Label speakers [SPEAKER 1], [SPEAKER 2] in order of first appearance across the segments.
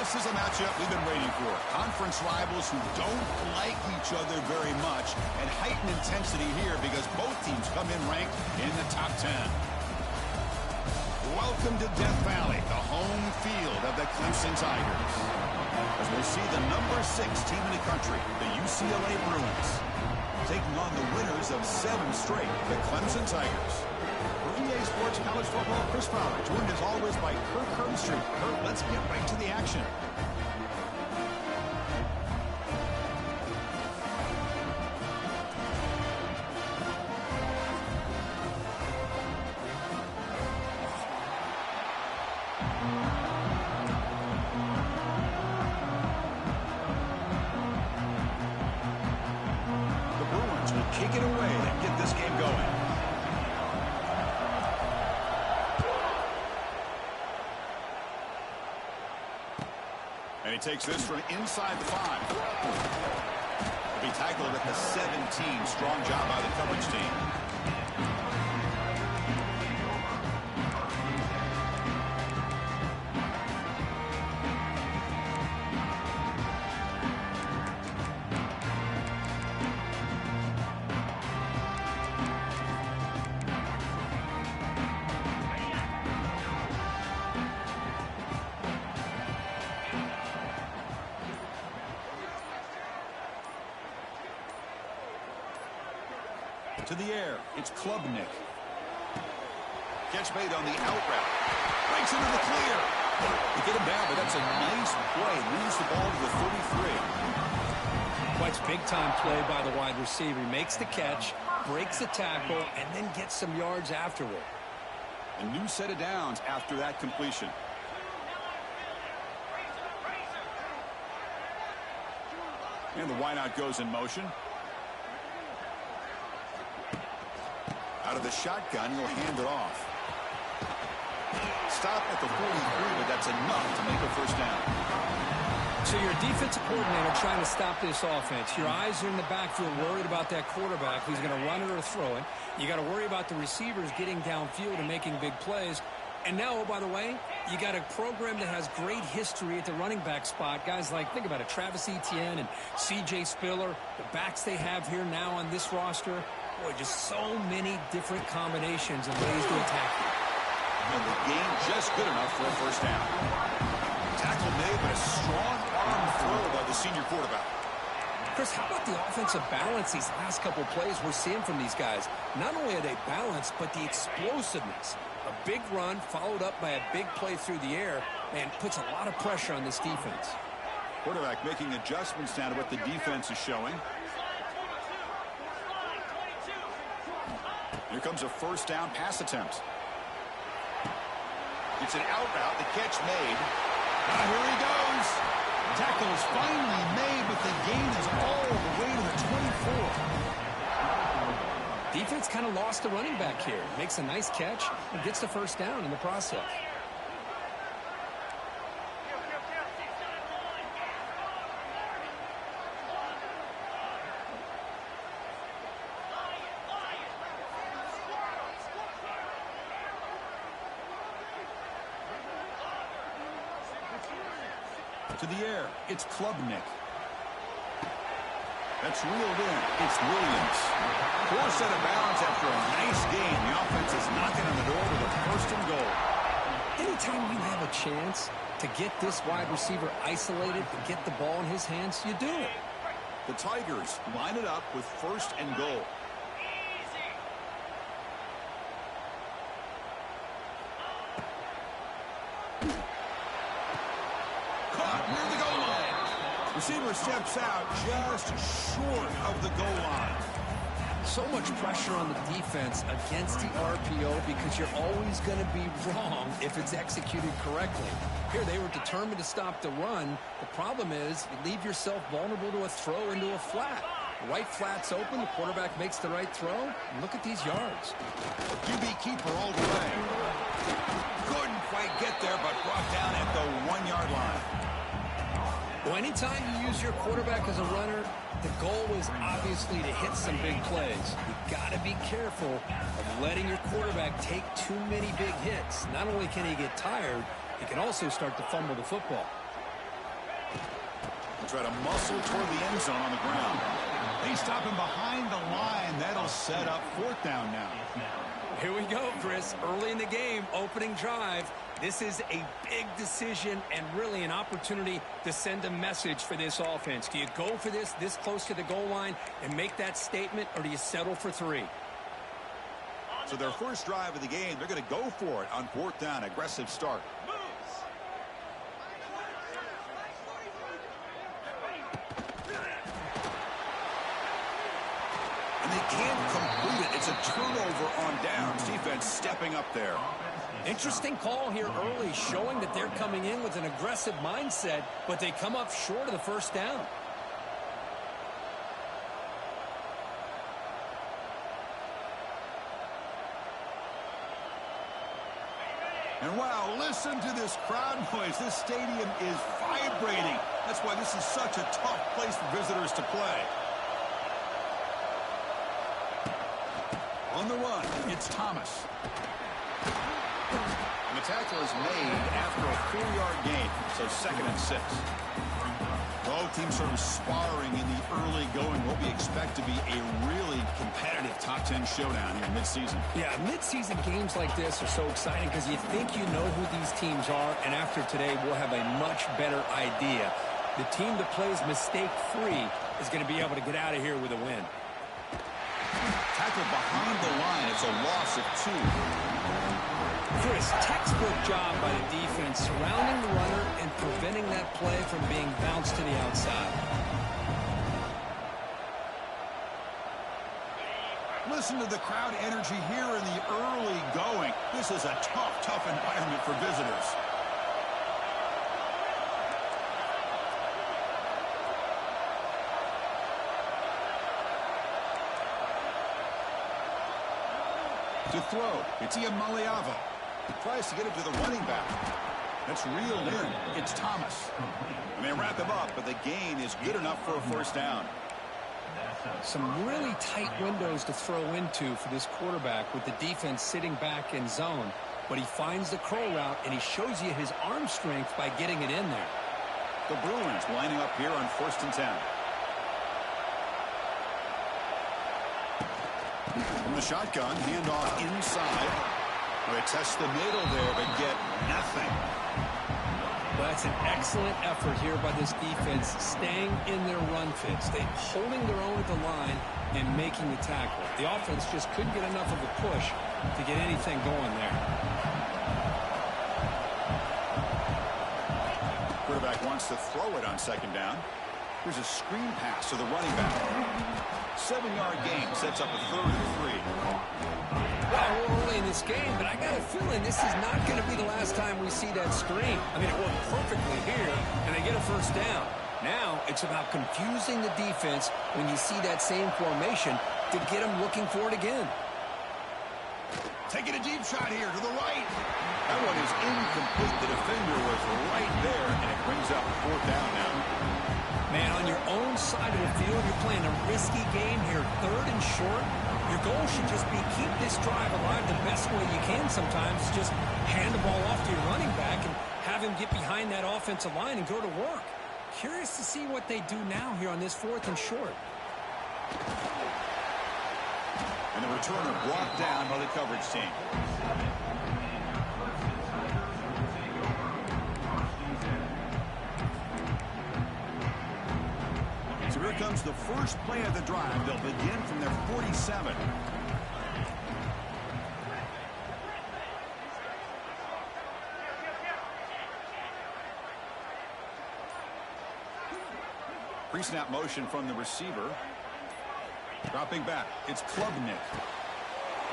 [SPEAKER 1] This is a matchup we've been waiting for. Conference rivals who don't like each other very much, and heightened intensity here because both teams come in ranked in the top 10. Welcome to Death Valley, the home field of the Clemson Tigers. As we'll see the number 6 team in the country, the UCLA Bruins, taking on the winners of 7 straight, the Clemson Tigers. For EA Sports College Football, Chris Fowler, joined as always by Kirk Herbstreit. Kirk, let's get right to the action. The Bruins will kick it away and get this game going. And he takes this from inside the 5. He'll be tackled at the 17. Strong job by the coverage team. To the air, it's Klubnik. Catch made on the out route. Breaks into the clear. They get him down, but that's a nice play. Moves the ball to the 33.
[SPEAKER 2] Quite big-time play by the wide receiver. He makes the catch, breaks the tackle, and then gets some yards afterward.
[SPEAKER 1] A new set of downs after that completion. And the wideout goes in motion. Out of the shotgun, he'll hand it off. Stop at the 43, but that's enough to make a first down.
[SPEAKER 2] So you're a defensive coordinator trying to stop this offense. Your eyes are in the backfield worried about that quarterback who's going to run it or throw it. You got to worry about the receivers getting downfield and making big plays. And now, oh, by the way, you got a program that has great history at the running back spot. Guys like, think about it, Travis Etienne and C.J. Spiller, the backs they have here now on this roster. Boy, just so many different combinations and ways to attack you.
[SPEAKER 1] And the game just good enough for a first down. Tackle made, but a strong arm throw by the senior quarterback.
[SPEAKER 2] Chris, how about the offensive balance these last couple plays we're seeing from these guys? Not only are they balanced, but the explosiveness. A big run followed up by a big play through the air and puts a lot of pressure on this defense.
[SPEAKER 1] Quarterback making adjustments now to what the defense is showing. Here comes a first down pass attempt. It's an out route. The catch made. Here he goes. Tackle is finally made, but the gain is all the way to the 24.
[SPEAKER 2] Defense kind of lost the running back here. Makes a nice catch and gets the first down in the process.
[SPEAKER 1] To the air, it's Klubnik. That's reeled in. It's Williams. Poor set of balance after a nice gain. The offense is knocking on the door with a first and goal.
[SPEAKER 2] Anytime you have a chance to get this wide receiver isolated and get the ball in his hands, you do it.
[SPEAKER 1] The Tigers line it up with first and goal. Caught near the goal line. Receiver steps out just short of the goal line.
[SPEAKER 2] So much pressure on the defense against the RPO because you're always going to be wrong if it's executed correctly. Here, they were determined to stop the run. The problem is you leave yourself vulnerable to a throw into a flat. Right flat's open. The quarterback makes the right throw. And look at these yards.
[SPEAKER 1] QB keeper all the way. Couldn't quite get there, but brought down at the 1-yard line.
[SPEAKER 2] Well, anytime you use your quarterback as a runner, the goal is obviously to hit some big plays. You've got to be careful of letting your quarterback take too many big hits. Not only can he get tired, he can also start to fumble the football.
[SPEAKER 1] He'll try to muscle toward the end zone on the ground.
[SPEAKER 3] They stop him behind the line. That'll set up 4th down now.
[SPEAKER 2] Here we go, Chris. Early in the game, opening drive. This is a big decision and really an opportunity to send a message for this offense. Do you go for this close to the goal line and make that statement, or do you settle for 3?
[SPEAKER 1] So their first drive of the game, they're going to go for it on 4th down. Aggressive start. And they can't complete it. It's a turnover on downs. Defense stepping up there.
[SPEAKER 2] Interesting call here early, showing that they're coming in with an aggressive mindset, but they come up short of the first down.
[SPEAKER 1] And wow, listen to this crowd noise. This stadium is vibrating. That's why this is such a tough place for visitors to play. On the run, it's Thomas. And the tackle is made after a 4-yard gain, so 2nd and 6. Both teams sort of sparring in the early going. What we expect to be a really competitive top 10 showdown here mid-season.
[SPEAKER 2] Yeah, mid-season games like this are so exciting because you think you know who these teams are, and after today we'll have a much better idea. The team that plays mistake-free is going to be able to get out of here with a win.
[SPEAKER 1] Tackle behind the line. It's a loss of 2.
[SPEAKER 2] Chris, textbook job by the defense surrounding the runner and preventing that play from being bounced to the outside.
[SPEAKER 1] Listen to the crowd energy here in the early going. This is a tough environment for visitors. To throw, it's Iamaleava. Tries to get it to the running back. That's reeled in. It's Thomas. And they wrap him up, but the gain is good enough for a first down.
[SPEAKER 2] Some really tight windows to throw into for this quarterback with the defense sitting back in zone. But he finds the curl route, and he shows you his arm strength by getting it in there.
[SPEAKER 1] The Bruins lining up here on 1st and 10. From the shotgun, handoff inside. They test the middle there, but get nothing.
[SPEAKER 2] Well, that's an excellent effort here by this defense, staying in their run fits. They're holding their own at the line and making the tackle. The offense just couldn't get enough of a push to get anything going there.
[SPEAKER 1] Quarterback wants to throw it on 2nd down. Here's a screen pass to the running back. 7-yard gain sets up a 3rd and 3.
[SPEAKER 2] Well, we're early in this game, but I got a feeling this is not going to be the last time we see that screen. I mean, it worked perfectly here, and they get a first down. Now it's about confusing the defense when you see that same formation to get them looking for it again.
[SPEAKER 1] Taking a deep shot here to the right. That one is incomplete. The defender was right there, and it brings up 4th down now.
[SPEAKER 2] Man, on your own side of the field, you're playing a risky game here, 3rd and short. Your goal should just be keep this drive alive the best way you can sometimes. Just hand the ball off to your running back and have him get behind that offensive line and go to work. Curious to see what they do now here on this 4th and short.
[SPEAKER 1] And the returner brought down by the coverage team. So here comes the first play of the drive. They'll begin from their 47. Pre-snap motion from the receiver. Dropping back. It's Klubnik.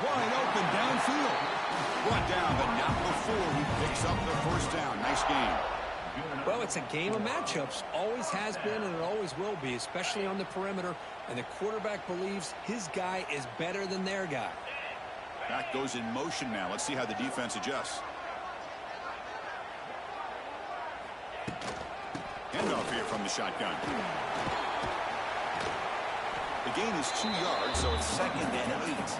[SPEAKER 1] Wide open downfield. Brought down, but not before he picks up the first down. Nice game.
[SPEAKER 2] Well, it's a game of matchups. Always has been and it always will be, especially on the perimeter. And the quarterback believes his guy is better than their guy.
[SPEAKER 1] Back goes in motion now. Let's see how the defense adjusts. Handoff here from the shotgun. The gain is 2 yards, so it's 2nd and 8.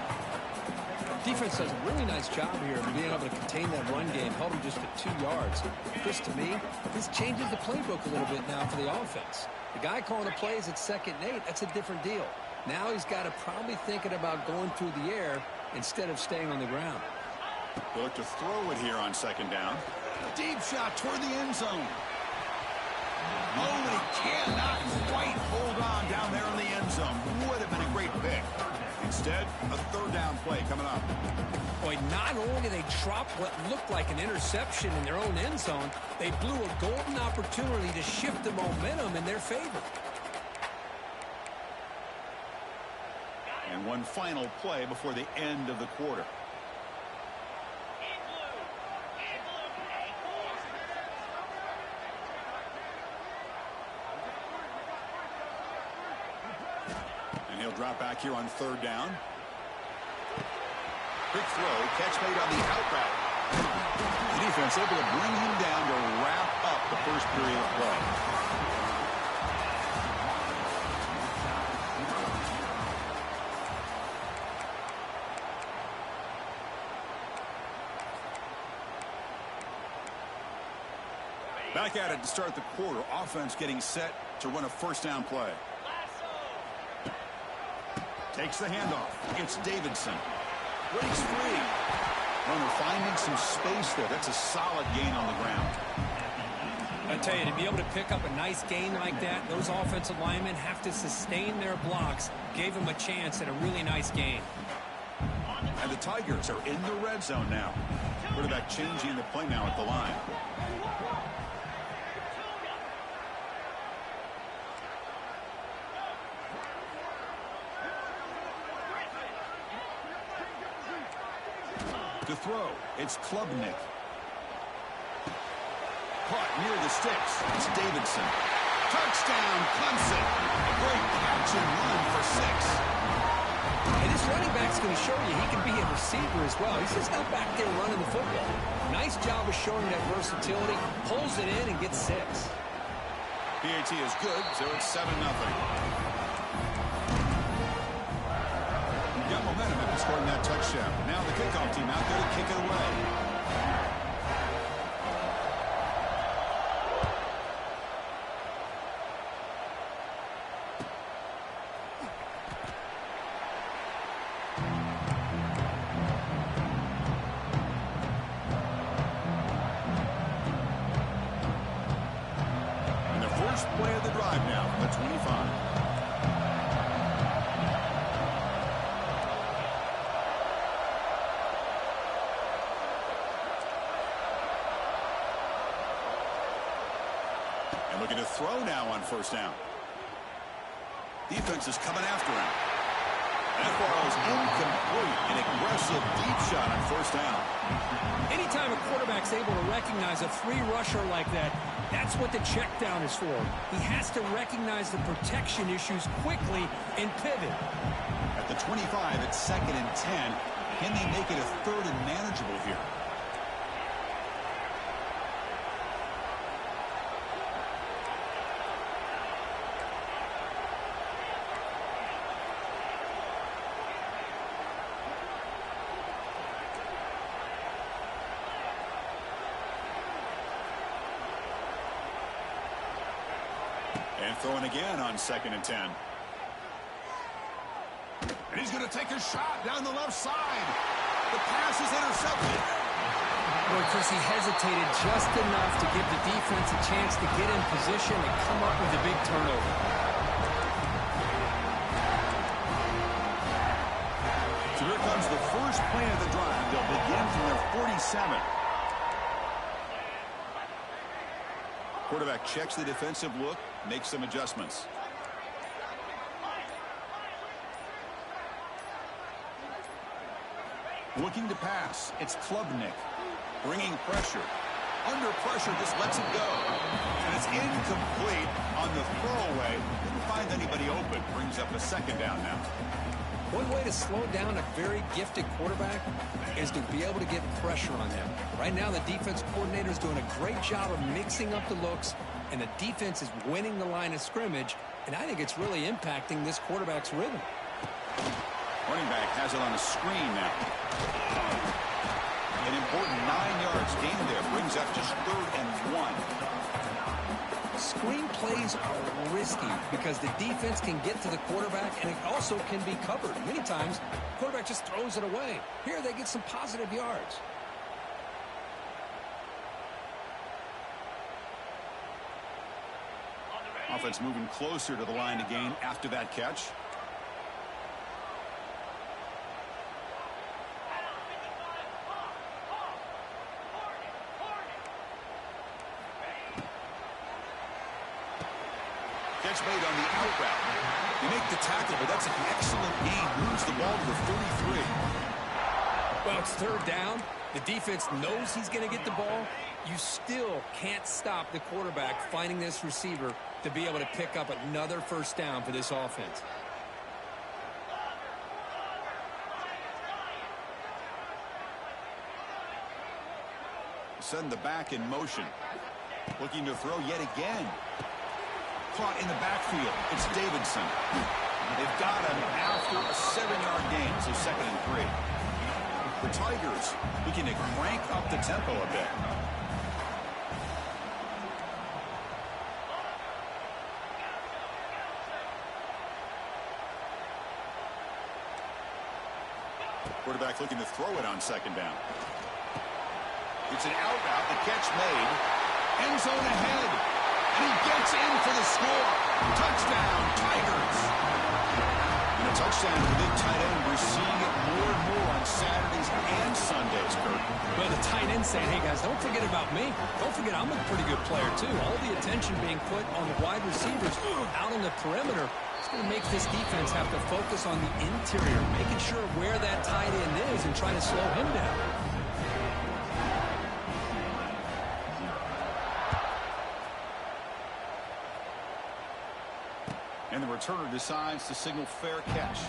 [SPEAKER 2] Defense does a really nice job here of being able to contain that run game, held him just at 2 yards. Chris, to me, this changes the playbook a little bit now for the offense. The guy calling the plays at 2nd and 8, that's a different deal. Now he's got to probably thinking about going through the air instead of staying on the ground.
[SPEAKER 1] They'll look to throw it here on 2nd down. Deep shot toward the end zone. Oh, he cannot quite hold on down there in the end zone. Would have been a great pick. Instead, a 3rd down play coming up.
[SPEAKER 2] Boy, not only did they drop what looked like an interception in their own end zone, they blew a golden opportunity to shift the momentum in their favor.
[SPEAKER 1] And one final play before the end of the quarter. And he'll drop back here on 3rd down. Quick throw, catch made on the out route. The defense able to bring him down to wrap up the first period of play. Back at it to start the quarter. Offense getting set to run a 1st down play. Takes the handoff. It's Davidson. Breaks free. Runner finding some space there. That's a solid gain on the ground.
[SPEAKER 2] I tell you, to be able to pick up a nice gain like that, those offensive linemen have to sustain their blocks. Gave him a chance at a really nice gain.
[SPEAKER 1] And the Tigers are in the red zone now. Quarterback changing the play now at the line. To throw, it's Klubnik. Caught near the sticks. It's Davidson. Touchdown, Clemson. A great catch and run for 6.
[SPEAKER 2] And this running back's going to show you he can be a receiver as well. He's just not back there running the football. Nice job of showing that versatility. Pulls it in and gets 6.
[SPEAKER 1] PAT is good, so it's 7-0. Got momentum after scoring that touchdown. Now the kickoff team out there to kick it away. And the first play of the drive now from the 25. Looking to throw now on 1st down. Defense is coming after him. That ball is incomplete. An aggressive deep shot on 1st down.
[SPEAKER 2] Anytime a quarterback's able to recognize a free rusher like that, that's what the check down is for. He has to recognize the protection issues quickly and pivot.
[SPEAKER 1] At the 25, it's 2nd and 10. Can they make it a 3rd and manageable here? And throwing again on 2nd and 10. And he's going to take a shot down the left side. The pass is intercepted.
[SPEAKER 2] Boy, Chris, he hesitated just enough to give the defense a chance to get in position and come up with a big turnover.
[SPEAKER 1] So here comes the first play of the drive. They'll begin from their 47. Quarterback checks the defensive look, makes some adjustments. Looking to pass. It's Klubnik. Bringing pressure. Under pressure, just lets it go. And it's incomplete on the throwaway. Didn't find anybody open. Brings up a 2nd down now.
[SPEAKER 2] One way to slow down a very gifted quarterback is to be able to get pressure on him. Right now, the defense coordinator is doing a great job of mixing up the looks, and the defense is winning the line of scrimmage, and I think it's really impacting this quarterback's rhythm.
[SPEAKER 1] Running back has it on the screen now. An important 9 yards gain there. Brings up just 3rd and 1.
[SPEAKER 2] Screen plays are risky because the defense can get to the quarterback, and it also can be covered. Many times, the quarterback just throws it away. Here, they get some positive yards.
[SPEAKER 1] Offense moving closer to the line to gain after that catch. Catch made on the out route. You make the tackle, but that's an excellent gain. Moves the ball to the 33.
[SPEAKER 2] Well, it's third down. The defense knows he's going to get the ball. You still can't stop the quarterback finding this receiver to be able to pick up another first down for this offense.
[SPEAKER 1] Send the back in motion. Looking to throw yet again. Caught in the backfield. It's Davidson. They've got him after a 7-yard gain, so 2nd and 3. The Tigers looking to crank up the tempo a bit. Quarterback looking to throw it on 2nd down. It's an out route. The catch made. End zone ahead. And he gets in for the score. Touchdown, Tigers. And a touchdown to the big tight end. We're seeing it more and more on Saturdays and Sundays, Kurt.
[SPEAKER 2] Well, the tight end saying, hey, guys, don't forget about me. Don't forget I'm a pretty good player, too. All the attention being put on the wide receivers out on the perimeter. It's going to make this defense have to focus on the interior, making sure where that tight end is and trying to slow him down.
[SPEAKER 1] And the returner decides to signal fair catch.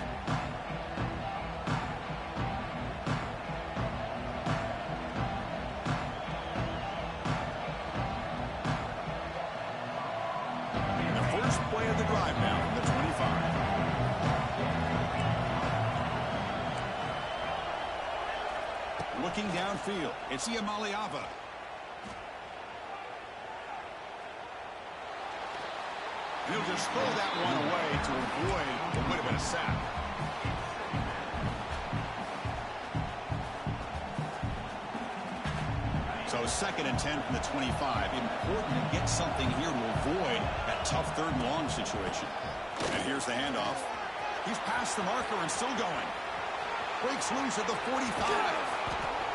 [SPEAKER 1] And the first play of the drive now from the 25. Looking downfield, it's Iamaleava. He'll just throw that one away to avoid what would have been a sack. So 2nd and 10 from the 25. Important to get something here to avoid that tough 3rd and long situation. And here's the handoff. He's past the marker and still going. Breaks loose at the 45.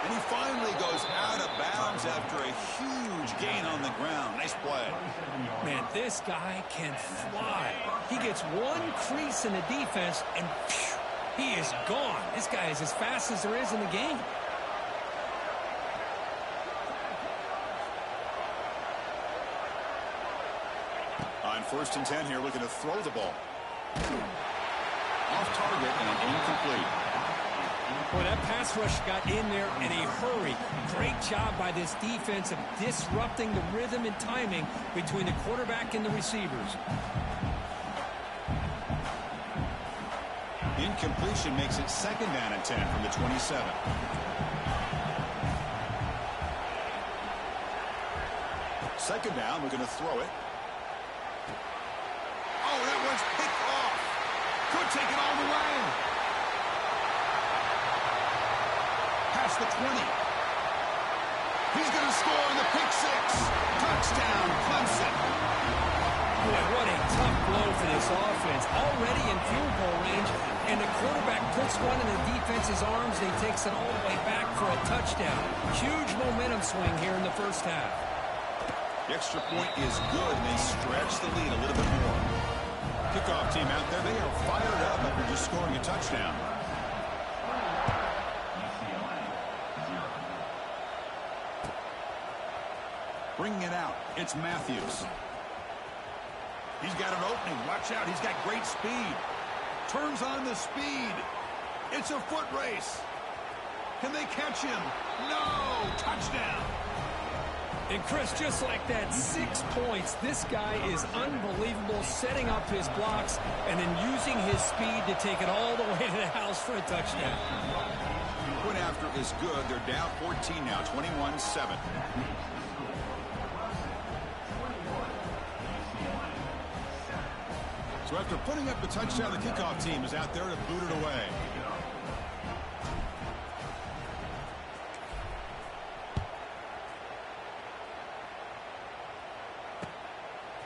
[SPEAKER 1] And he finally goes out of bounds after a huge gain on the ground. Nice play.
[SPEAKER 2] Man, this guy can fly. He gets one crease in the defense, and phew, he is gone. This guy is as fast as there is in the game.
[SPEAKER 1] On 1st and 10 here, looking to throw the ball. Off target and incomplete.
[SPEAKER 2] Boy, that pass rush got in there in a hurry. Great job by this defense of disrupting the rhythm and timing between the quarterback and the receivers.
[SPEAKER 1] Incompletion makes it 2nd down and 10 from the 27. Second down, we're going to throw it. Oh, that one's picked off. Could take it all the way. Past the 20. He's going to score on the pick 6. Touchdown, Clemson.
[SPEAKER 2] Boy, what a tough blow for this offense. Already in field goal range, and the quarterback puts one in the defense's arms, and he takes it all the way back for a touchdown. Huge momentum swing here in the first half.
[SPEAKER 1] The extra point is good, and they stretch the lead a little bit more. Kickoff team out there, they are fired up after just scoring a touchdown. Bringing it out, it's Matthews. He's got an opening. Watch out, he's got great speed. Turns on the speed. It's a foot race. Can they catch him? No! Touchdown!
[SPEAKER 2] And Chris, just like that, 6 points. This guy is unbelievable, setting up his blocks and then using his speed to take it all the way to the house for a touchdown.
[SPEAKER 1] Point after is good. They're down 14 now, 21-7.
[SPEAKER 3] So after putting up the touchdown, the kickoff team is out there to boot it away.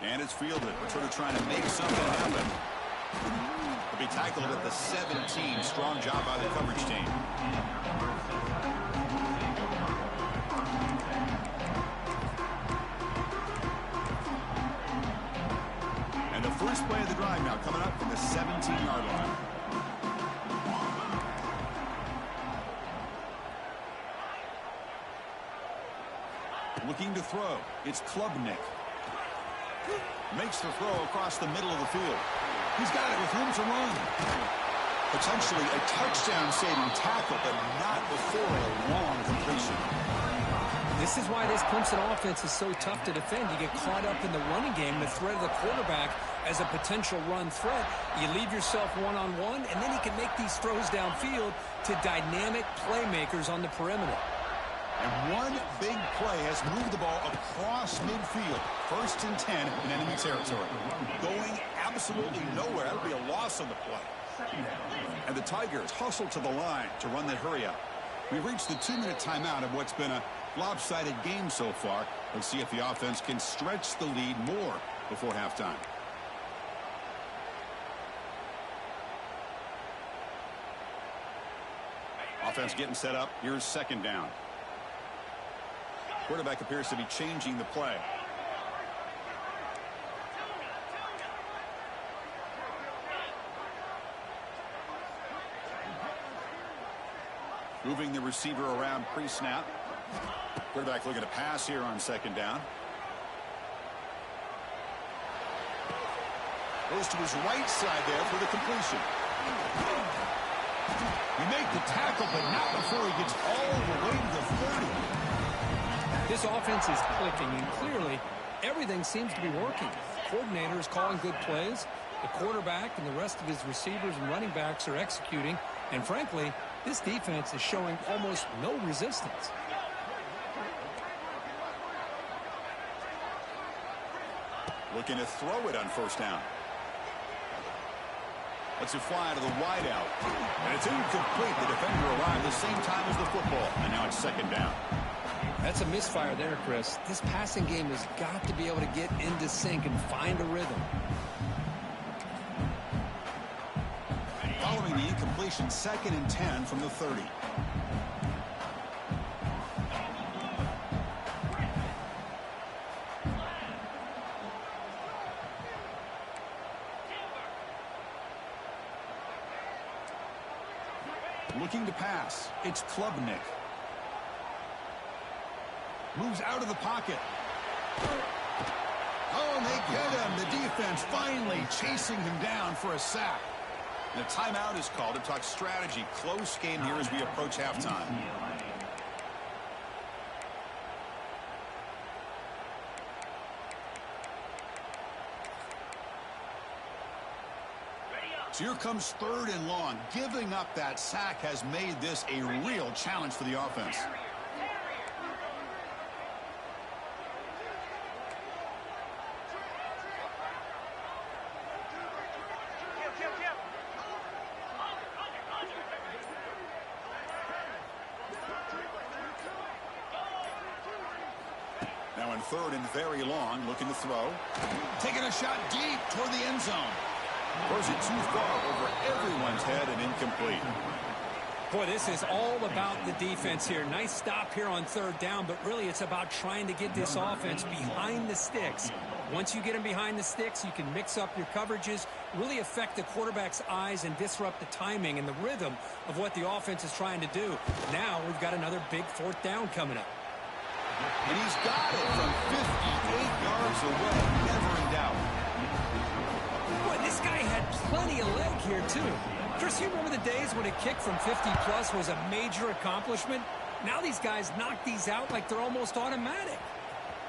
[SPEAKER 3] And it's fielded. We're sort of trying to make something happen. He'll be tackled at the 17. Strong job by the coverage team. And the first play of the drive now coming up from the 17-yard line. Looking to throw. It's Klubnik. Makes the throw across the middle of the field. He's got it with room to run. Potentially a touchdown-saving tackle, but not before a long completion.
[SPEAKER 2] This is why this Clemson offense is so tough to defend. You get caught up in the running game, the threat of the quarterback as a potential run threat. You leave yourself one-on-one, and then he can make these throws downfield to dynamic playmakers on the perimeter.
[SPEAKER 3] And one big play has moved the ball across midfield. 1st and 10 in enemy territory. Going absolutely nowhere. That'll be a loss on the play. And the Tigers hustle to the line to run that hurry up. We've reached the 2-minute timeout of what's been a lopsided game so far. Let's see if the offense can stretch the lead more before halftime. Offense getting set up. Here's 2nd down. Quarterback appears to be changing the play. Moving the receiver around pre-snap. Quarterback looking to pass here on 2nd down. Goes to his right side there for the completion. He makes the tackle, but not before he gets all the way to the 30.
[SPEAKER 2] This offense is clicking, and clearly everything seems to be working. The coordinator is calling good plays. The quarterback and the rest of his receivers and running backs are executing. And frankly, this defense is showing almost no resistance.
[SPEAKER 3] Looking to throw it on 1st down. Lets it fly to the wideout. And it's incomplete. The defender arrived the same time as the football. And now it's 2nd down.
[SPEAKER 2] That's a misfire there, Chris. This passing game has got to be able to get into sync and find a rhythm.
[SPEAKER 3] Following the incompletion, 2nd and 10 from the 30. Looking to pass. It's Klubnik. Moves out of the pocket. Oh, and they get him. The defense finally chasing him down for a sack. And a timeout is called to talk strategy. Close game here as we approach halftime. So here comes 3rd and long. Giving up that sack has made this a real challenge for the offense. Now in 3rd and very long, looking to throw. Taking a shot deep toward the end zone. Throws it too far over everyone's head and incomplete.
[SPEAKER 2] Boy, this is all about the defense here. Nice stop here on 3rd down, but really it's about trying to get this offense behind the sticks. Once you get them behind the sticks, you can mix up your coverages, really affect the quarterback's eyes and disrupt the timing and the rhythm of what the offense is trying to do. Now we've got another big 4th down coming up.
[SPEAKER 3] And he's got it from 58 yards away. Never in doubt.
[SPEAKER 2] Boy, this guy had plenty of leg here, too. Chris, you remember the days when a kick from 50-plus was a major accomplishment? Now these guys knock these out like they're almost automatic.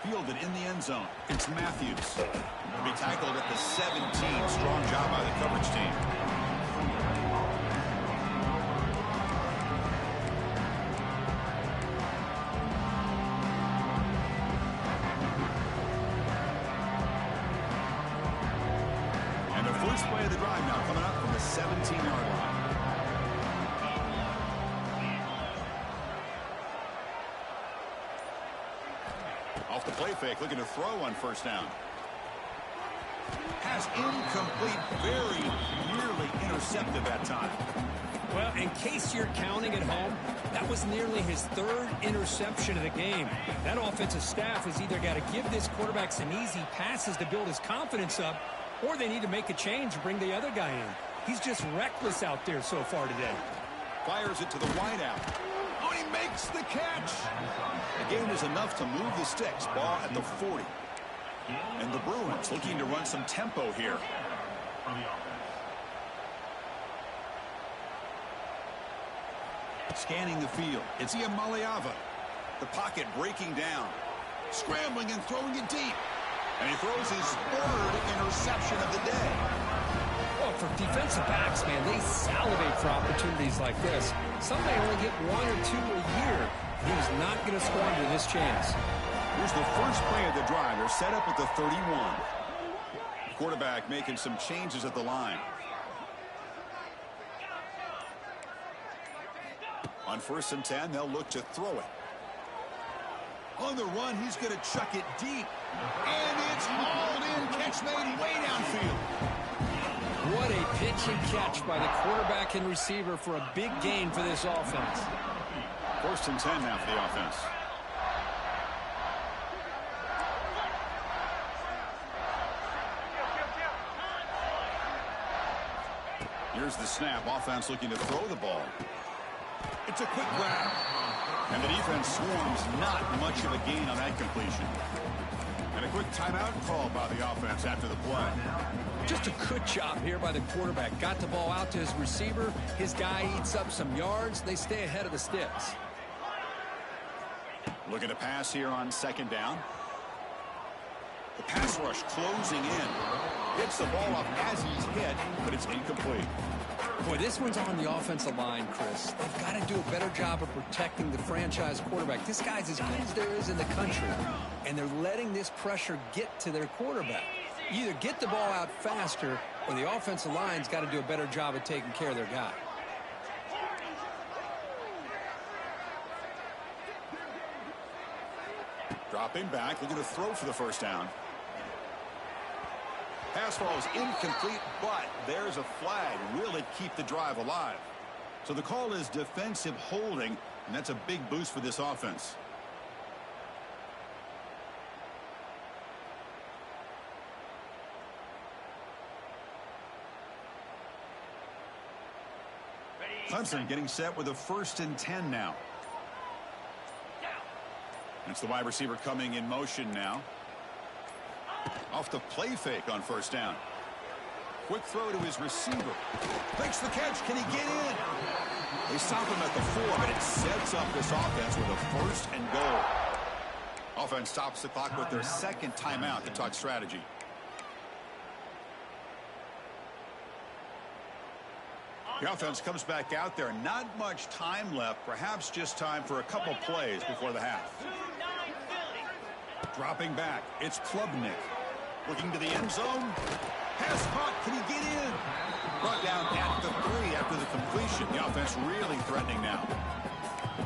[SPEAKER 3] Fielded in the end zone. It's Matthews. He'll be tackled at the 17. Strong job by the coverage team.
[SPEAKER 1] now coming up from the 17-yard line. Off the play fake, looking to throw on first down. Pass incomplete, very nearly intercepted that time.
[SPEAKER 2] Well, in case you're counting at home, that was nearly his third interception of the game. That offensive staff has either got to give this quarterback some easy passes to build his confidence up, or they need to make a change and bring the other guy in. He's just reckless out there so far today.
[SPEAKER 1] Fires it to the wideout. Oh, he makes the catch. The gain is enough to move the sticks. Ball at the 40. And the Bruins looking to run some tempo here. Scanning the field. It's Iamaleava. The pocket breaking down. Scrambling and throwing it deep. And he throws his third interception of the day.
[SPEAKER 2] Well, for defensive backs, man, they salivate for opportunities like this. Some may only get one or two a year. He's not going to squander this chance.
[SPEAKER 1] Here's the first play of the drive. They're set up at the 31. Quarterback making some changes at the line. On 1st and 10, they'll look to throw it. On the run, he's going to chuck it deep. And it's hauled in. Catch made way downfield.
[SPEAKER 2] What a pitch and catch by the quarterback and receiver for a big gain for this offense.
[SPEAKER 1] 1st and 10 now for the offense. Here's the snap. Offense looking to throw the ball. It's a quick grab. And the defense swarms. Not much of a gain on that completion. And a quick timeout called by the offense after the play.
[SPEAKER 2] Just a good job here by the quarterback. Got the ball out to his receiver. His guy eats up some yards. They stay ahead of the sticks.
[SPEAKER 1] Looking to pass here on 2nd down. The pass rush closing in. Hits the ball up as he's hit, but it's incomplete.
[SPEAKER 2] Boy, this one's on the offensive line, Chris. They've got to do a better job of protecting the franchise quarterback. This guy's as good as there is in the country, and they're letting this pressure get to their quarterback. You either get the ball out faster, or the offensive line's got to do a better job of taking care of their guy.
[SPEAKER 1] Dropping back, looking to throw for the first down. Pass ball is incomplete, but there's a flag. Will it keep the drive alive? So the call is defensive holding, and that's a big boost for this offense. Clemson getting set with a 1st and 10 now. It's the wide receiver coming in motion now. Off the play fake on 1st down. Quick throw to his receiver. Makes the catch. Can he get in? They stop him at the 4, but it sets up this offense with a 1st and goal. Offense stops the clock with their 2nd timeout to talk strategy. The offense comes back out there. Not much time left. Perhaps just time for a couple plays before the half. Dropping back. It's Klubnik. Looking to the end zone. Pass caught. Can he get in? Brought down at the 3 after the completion. The offense really threatening now.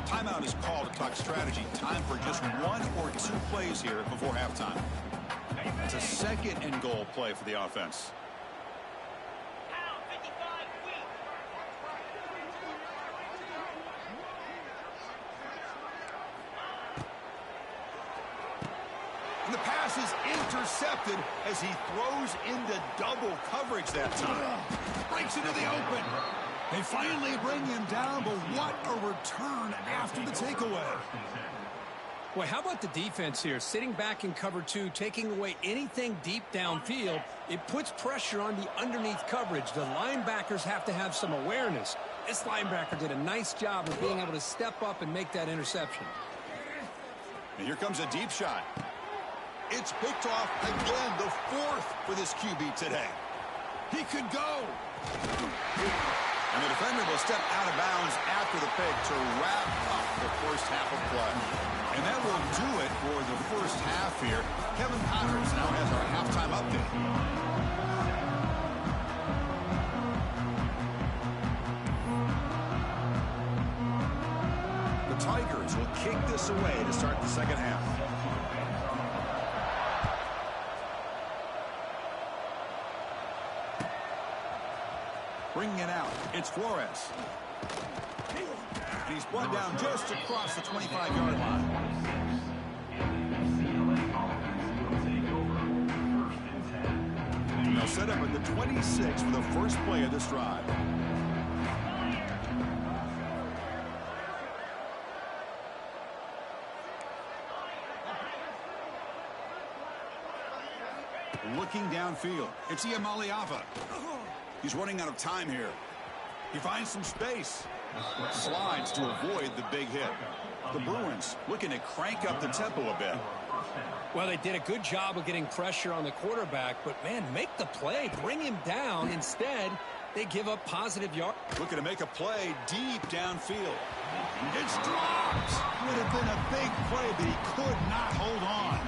[SPEAKER 1] Timeout is called to talk strategy. Time for just 1 or 2 plays here before halftime. It's a 2nd and goal play for the offense. And the pass is intercepted as he throws into double coverage that time. Breaks into the open. They finally bring him down, but what a return after the takeaway.
[SPEAKER 2] Well, how about the defense here? Sitting back in cover 2, taking away anything deep downfield. It puts pressure on the underneath coverage. The linebackers have to have some awareness. This linebacker did a nice job of being able to step up and make that interception.
[SPEAKER 1] And here comes a deep shot. It's picked off again, the 4th for this QB today. He could go. And the defender will step out of bounds after the pick to wrap up the first half of play. And that will do it for the first half here. Kevin Connors now has our halftime update. Steelers will kick this away to start the second half. Bringing it out, it's Flores. And he's brought down just across the 25-yard line. They'll set up at the 26 for the first play of this drive. Looking downfield, it's Iamaleava. He's running out of time here. He finds some space. Slides to avoid the big hit. The Bruins looking to crank up the tempo a bit.
[SPEAKER 2] Well, they did a good job of getting pressure on the quarterback, but, man, make the play. Bring him down. Instead, they give up positive yards.
[SPEAKER 1] Looking to make a play deep downfield. It's dropped. Would have been a big play, but he could not hold on.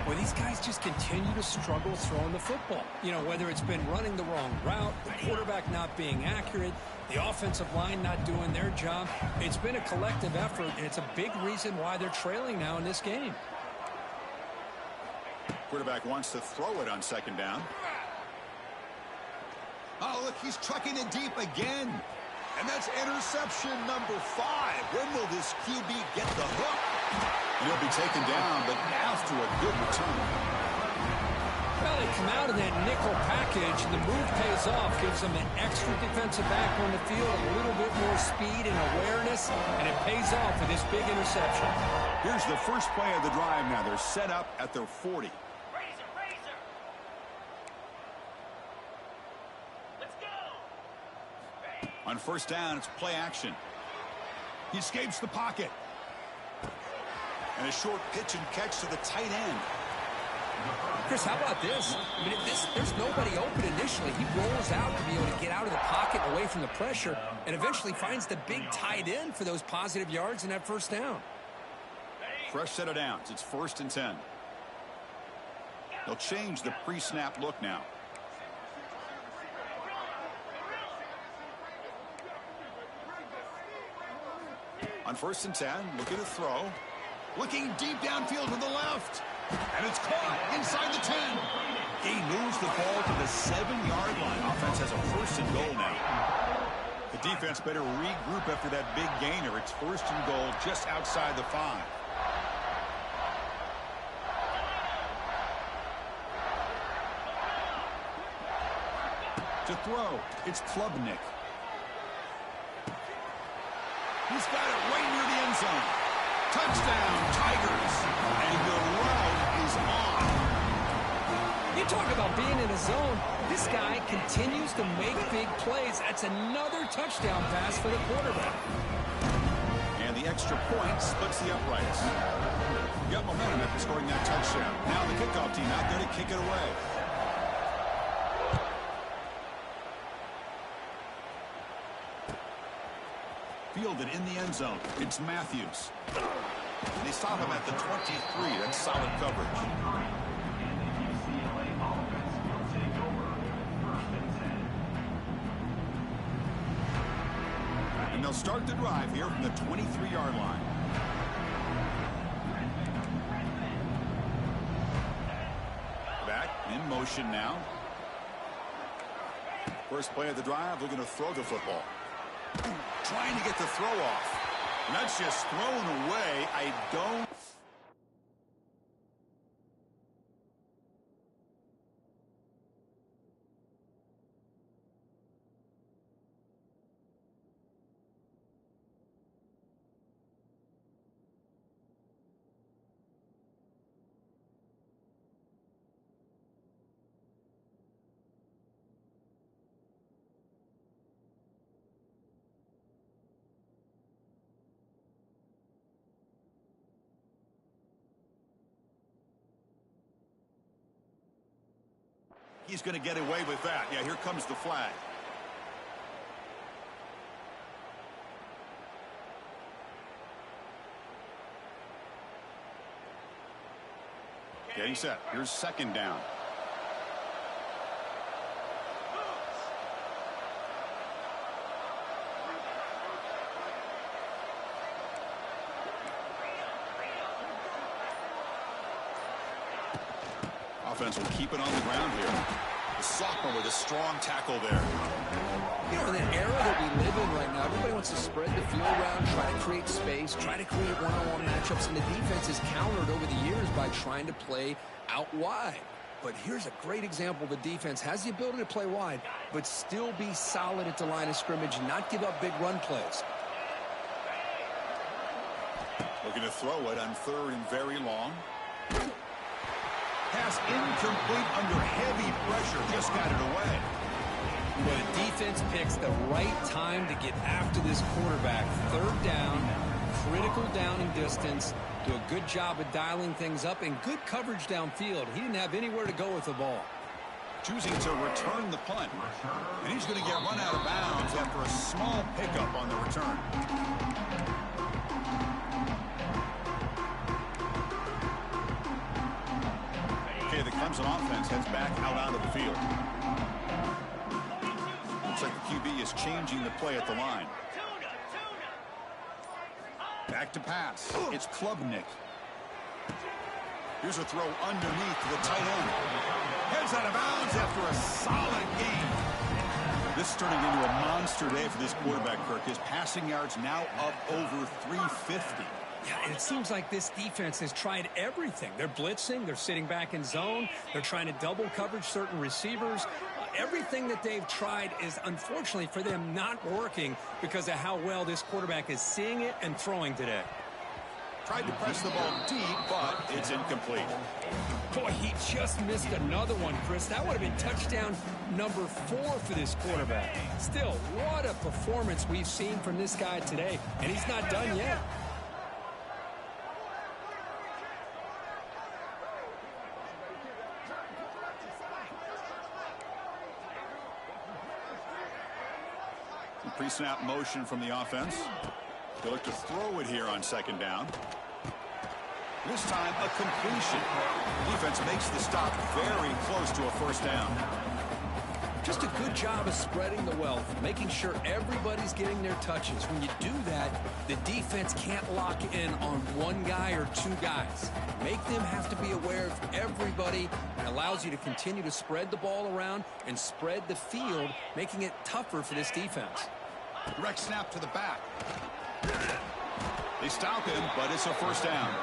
[SPEAKER 2] Well, these guys just continue to struggle throwing the football. You know, whether it's been running the wrong route, the quarterback not being accurate, the offensive line not doing their job. It's been a collective effort, and it's a big reason why they're trailing now in this game.
[SPEAKER 1] Quarterback wants to throw it on second down. Oh, look, he's trucking it deep again. And that's interception number 5. When will this QB get the hook? And he'll be taken down, but after a good return.
[SPEAKER 2] Well, they come out in that nickel package. The move pays off, gives them an extra defensive back on the field, a little bit more speed and awareness, and it pays off with this big interception.
[SPEAKER 1] Here's the first play of the drive now. They're set up at their 40. On first down, it's play action. He escapes the pocket. And a short pitch and catch to the tight end.
[SPEAKER 2] Chris, how about this? I mean, there's nobody open initially. He rolls out to be able to get out of the pocket away from the pressure and eventually finds the big tight end for those positive yards in that first down.
[SPEAKER 1] Fresh set of downs. It's 1st and 10. They'll change the pre-snap look now. On 1st and 10, look at the throw. Looking deep downfield to the left. And it's caught inside the 10. He moves the ball to the 7-yard line. Offense has a 1st and goal now. The defense better regroup after that big gainer. It's 1st and goal just outside the 5. To throw, it's Klubnik. He's got it right near the end zone. Touchdown, Tigers. And the route is on.
[SPEAKER 2] You talk about being in a zone. This guy continues to make big plays. That's another touchdown pass for the quarterback.
[SPEAKER 1] And the extra point splits the uprights. Got momentum after scoring that touchdown. Now the kickoff team out there to kick it away. Fielded in the end zone. It's Matthews. And they stop him at the 23. That's solid coverage. And they'll start the drive here from the 23-yard line. Back in motion now. First play of the drive, looking to throw the football. Trying to get the throw off. And that's just thrown away. I don't. He's going to get away with that. Yeah, here comes the flag. Getting set. Here's second down.
[SPEAKER 3] offense will keep it on the ground here. The sophomore with a strong tackle there.
[SPEAKER 2] You know, in the era that we live in right now, everybody wants to spread the field around, try to create space, try to create one-on-one matchups, and the defense is countered over the years by trying to play out wide. But here's a great example. The defense has the ability to play wide, but still be solid at the line of scrimmage and not give up big run plays.
[SPEAKER 3] Looking to throw it on 3rd and very long. Pass incomplete under heavy pressure. Just got it away.
[SPEAKER 2] Well, the defense picks the right time to get after this quarterback. 3rd down, critical down and distance. Do a good job of dialing things up and good coverage downfield. He didn't have anywhere to go with the ball.
[SPEAKER 3] Choosing to return the punt. And he's going to get run out of bounds after a small pickup on the return. Okay, the Clemson offense heads back out onto the field. Looks like the QB is changing the play at the line. Back to pass. It's Klubnik. Here's a throw underneath to the tight end. Heads out of bounds after a solid game. This is turning into a monster day for this quarterback, Kirk. His passing yards now up over 350.
[SPEAKER 2] Yeah, and it seems like this defense has tried everything. They're blitzing. They're sitting back in zone. They're trying to double coverage certain receivers. Everything that they've tried is, unfortunately for them, not working because of how well this quarterback is seeing it and throwing today.
[SPEAKER 3] Tried to press the ball deep, but it's incomplete.
[SPEAKER 2] Boy, he just missed another one, Chris. That would have been touchdown number 4 for this quarterback. Still, what a performance we've seen from this guy today, and he's not done yet.
[SPEAKER 3] Pre-snap motion from the offense. They look to throw it here on 2nd down. This time a completion. The defense makes the stop very close to a 1st down.
[SPEAKER 2] Just a good job of spreading the wealth, making sure everybody's getting their touches. When you do that, the defense can't lock in on one guy or 2 guys. Make them have to be aware of everybody. It allows you to continue to spread the ball around and spread the field, making it tougher for this defense.
[SPEAKER 3] Direct snap to the back. They stop him, but it's a 1st down.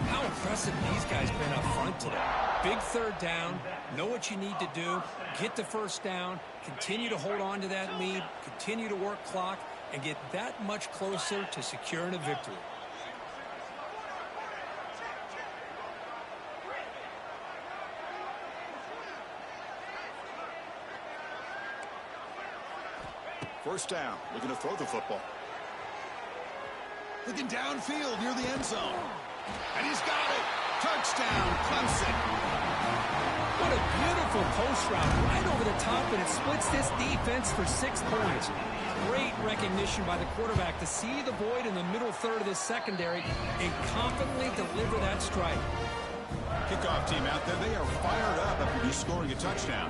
[SPEAKER 2] How impressive these guys been up front today. Big 3rd down. Know what you need to do. Get the 1st down. Continue to hold on to that lead. Continue to work clock and get that much closer to securing a victory.
[SPEAKER 3] First down. Looking to throw the football. Looking downfield near the end zone. And he's got it. Touchdown, Clemson.
[SPEAKER 2] What a beautiful post route right over the top, and it splits this defense for 6 points. Great recognition by the quarterback to see the void in the middle 3rd of this secondary and confidently deliver that strike.
[SPEAKER 3] Kickoff team out there. They are fired up after just scoring a touchdown.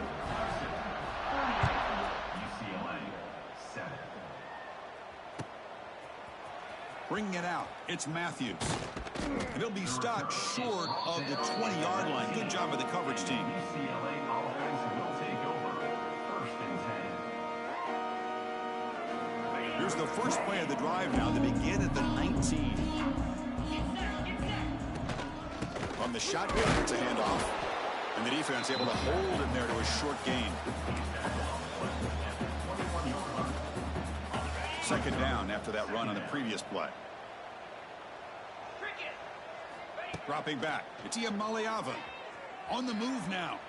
[SPEAKER 3] Bringing it out, it's Matthews. And he'll be stopped short of the 20-yard line. Good job by the coverage team. Here's the first play of the drive now. They begin at the 19. On the shotgun, it's a handoff. And the defense able to hold him there to a short gain. 2nd down after that run on the previous play. Dropping back. It's Maliava. On the move now.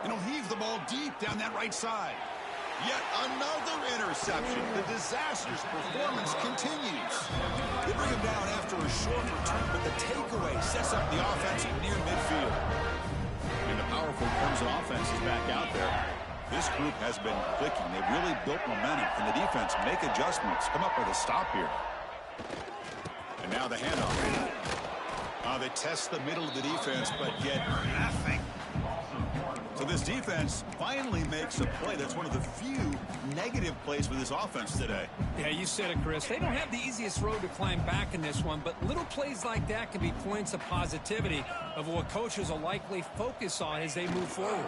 [SPEAKER 3] And he'll heave the ball deep down that right side. Yet another interception. The disastrous performance continues. They bring him down after a short return, but the takeaway sets up the offense near midfield. And the powerful Clemson offense is back out there. This group has been clicking. They've really built momentum. And the defense make adjustments. Come up with a stop here. And now the handoff. They test the middle of the defense, but get nothing. So this defense finally makes a play. That's one of the few negative
[SPEAKER 1] negative plays for this offense today.
[SPEAKER 2] Yeah, you said it, Chris. They don't have the easiest road to climb back in this one, but little plays like that can be points of positivity of what coaches will likely focus on as they move forward.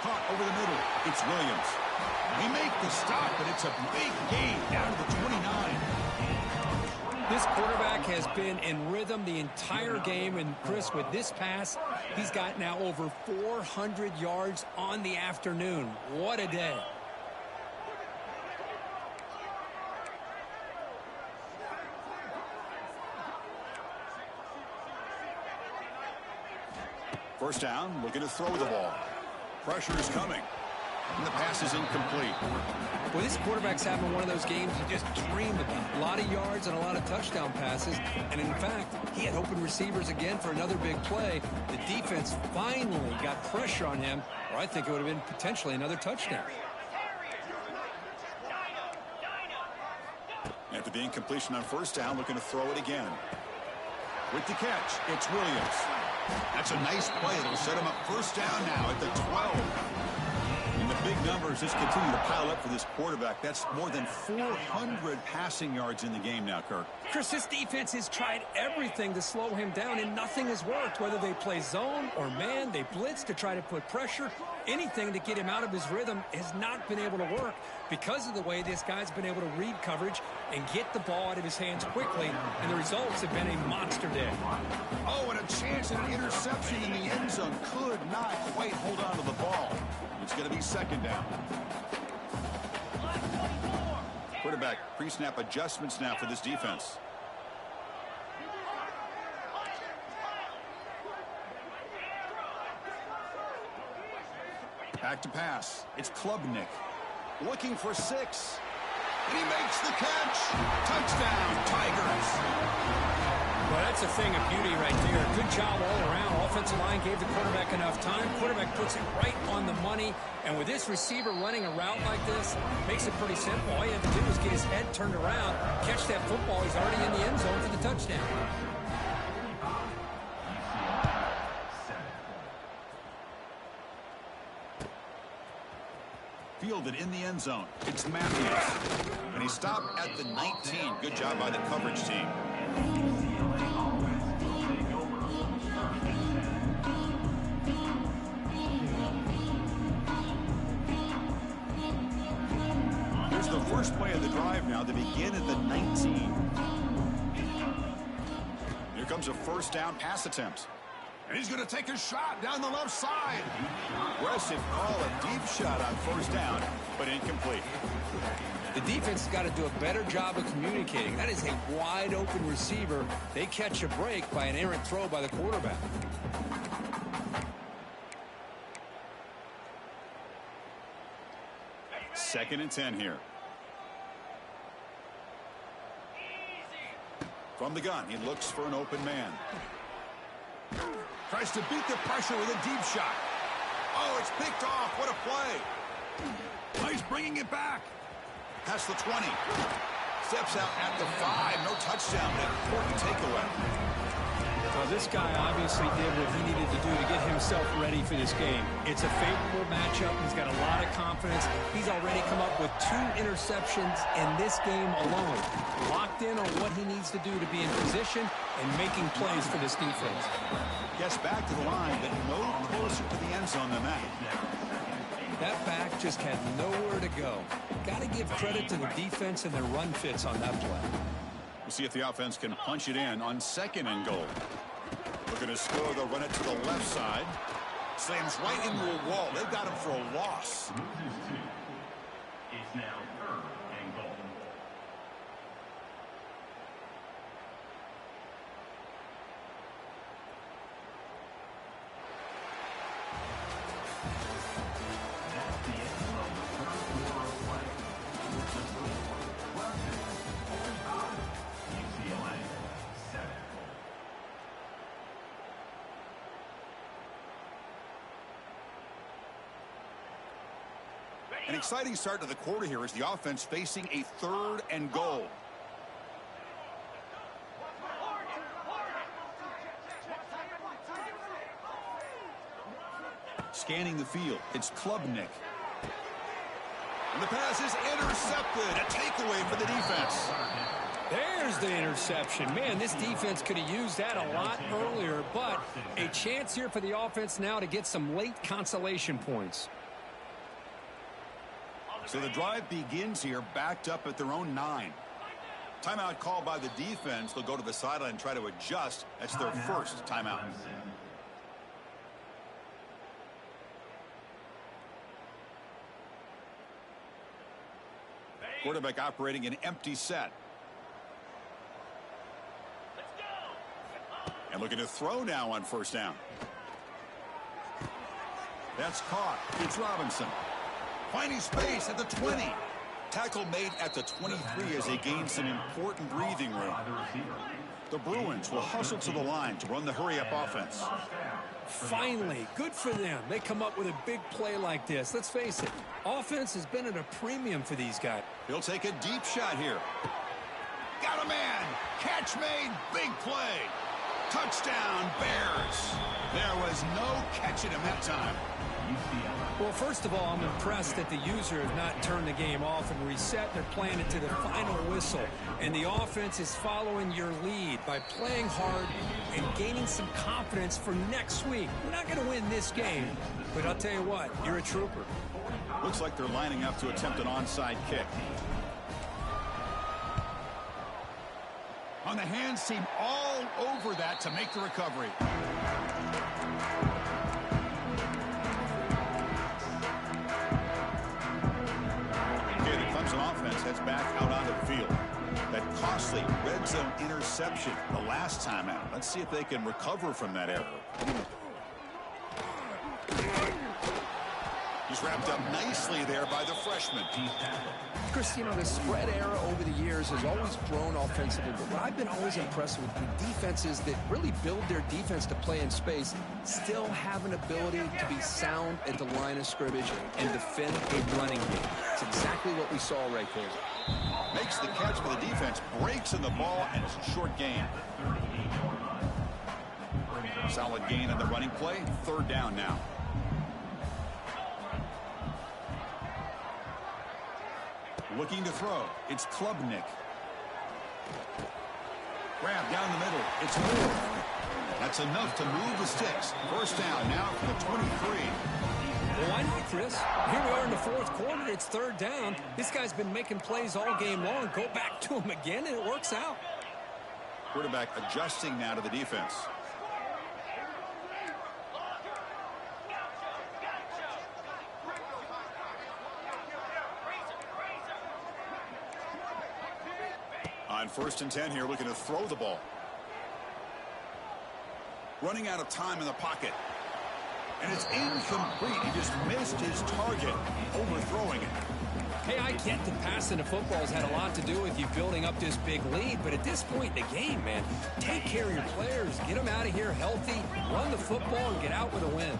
[SPEAKER 1] Caught over the middle. It's Williams. They make the stop, but it's a big gain down to the 29.
[SPEAKER 2] This quarterback has been in rhythm the entire game, and Chris, with this pass, he's got now over 400 yards on the afternoon. What a day.
[SPEAKER 1] First down, looking to throw the ball. Pressure is coming. And the pass is incomplete.
[SPEAKER 2] Well, this quarterback's having one of those games you just dream about. A lot of yards and a lot of touchdown passes. And in fact, he had open receivers again for another big play. The defense finally got pressure on him, or I think it would have been potentially another touchdown.
[SPEAKER 1] After the incompletion on first down, looking to throw it again. With the catch, it's Williams. That's a nice play. It'll set him up first down now at the 12. And the big numbers just continue to pile up for this quarterback. That's more than 400 passing yards in the game now, Kirk.
[SPEAKER 2] Chris, this defense has tried everything to slow him down, and nothing has worked. Whether they play zone or man, they blitz to try to put pressure. Anything to get him out of his rhythm has not been able to work because of the way this guy's been able to read coverage and get the ball out of his hands quickly, and the results have been a monster day.
[SPEAKER 1] Oh, and a chance at an interception in the end zone. Could not quite hold on to the ball. It's going to be second down. Quarterback pre-snap adjustments now for this defense. Back to pass. It's Klubnik. Looking for 6. And he makes the catch. Touchdown, Tigers.
[SPEAKER 2] Well, that's a thing of beauty right there. Good job all around. Offensive line gave the quarterback enough time. Quarterback puts it right on the money. And with this receiver running a route like this, makes it pretty simple. All you have to do is get his head turned around, catch that football. He's already in the end zone for the touchdown.
[SPEAKER 1] Fielded in the end zone. It's Matthews. And he stopped at the 19. Good job by the coverage team. Here's the first play of the drive now. They begin at the 19. Here comes a first down pass attempt. And he's going to take a shot down the left side. Aggressive call, a deep shot on first down, but incomplete.
[SPEAKER 2] The defense has got to do a better job of communicating. That is a wide open receiver. They catch a break by an errant throw by the quarterback.
[SPEAKER 1] Second and 10 here. From the gun, he looks for an open man. Tries to beat the pressure with a deep shot. Oh, it's picked off. What a play. Oh, he's bringing it back. Past the 20. Steps out at the 5. No touchdown, but an important takeaway.
[SPEAKER 2] Well, this guy obviously did what he needed to do to get himself ready for this game. It's a favorable matchup. He's got a lot of confidence. He's already come up with 2 interceptions in this game alone. Locked in on what he needs to do to be in position and making plays for this defense.
[SPEAKER 1] Gets back to the line, but no closer to the end zone than that.
[SPEAKER 2] That back just had nowhere to go. Got to give credit to the defense and their run fits on that play.
[SPEAKER 1] We'll see if the offense can punch it in on second and goal. Looking to score, they'll run it to the left side. Slams right into a wall. They've got him for a loss.
[SPEAKER 4] It's now third and goal. That's the end of the first quarter of play. The score, UCLA 7.
[SPEAKER 1] An exciting start to the quarter here as the offense facing a third and goal. Scanning the field, it's Klubnik.
[SPEAKER 3] The pass is intercepted. A takeaway for the defense.
[SPEAKER 2] There's the interception. Man, this defense could have used that a lot earlier, but a chance here for the offense now to get some late consolation points.
[SPEAKER 3] So the drive begins here, backed up at their own 9. Timeout called by the defense. They'll go to the sideline and try to adjust. That's their first timeout. Quarterback operating an empty set. And looking to throw now on first down. That's caught. It's Robinson. Finding space at the 20. Tackle made at the 23 as they gain some important breathing room. The Bruins will hustle to the line to run the hurry-up offense.
[SPEAKER 2] Finally, good for them. They come up with a big play like this. Let's face it, offense has been at a premium for these guys.
[SPEAKER 3] He'll take a deep shot here. Got a man. Catch made. Big play. Touchdown, Bears. There was no catching him that time.
[SPEAKER 2] Well, first of all, I'm impressed that the user has not turned the game off and reset. They're playing it to the final whistle. And the offense is following your lead by playing hard and gaining some confidence for next week. We're not going to win this game, but I'll tell you what, you're a trooper.
[SPEAKER 3] Looks like they're lining up to attempt an onside kick. On the hands team all over that to make the recovery. Okay, the Clemson offense heads back out onto the field. That costly red zone interception the last time out. Let's see if they can recover from that error. He's wrapped up nicely there by the freshman.
[SPEAKER 2] Chris, you know, the spread era over the years has always grown offensively, but what I've been always impressed with the defenses that really build their defense to play in space still have an ability to be sound at the line of scrimmage and defend a running game. It's exactly what we saw right there.
[SPEAKER 3] Makes the catch for the defense, breaks in the ball, and it's a short gain. Solid gain on the running play. Third down now. Looking to throw. It's Klubnik. Grab down the middle. It's Moore. That's enough to move the sticks. First down now for the 23.
[SPEAKER 2] Well, why not, Chris? Here we are in the fourth quarter. It's third down. This guy's been making plays all game long. Go back to him again, and it works out.
[SPEAKER 3] Quarterback adjusting now to the defense. On first and 10 here, looking to throw the ball. Running out of time in the pocket. And it's incomplete. He just missed his target, overthrowing it.
[SPEAKER 2] Hey, I get that passing the football has had a lot to do with you building up this big lead, but at this point in the game, man, take care of your players. Get them out of here healthy, run the football, and get out with a win.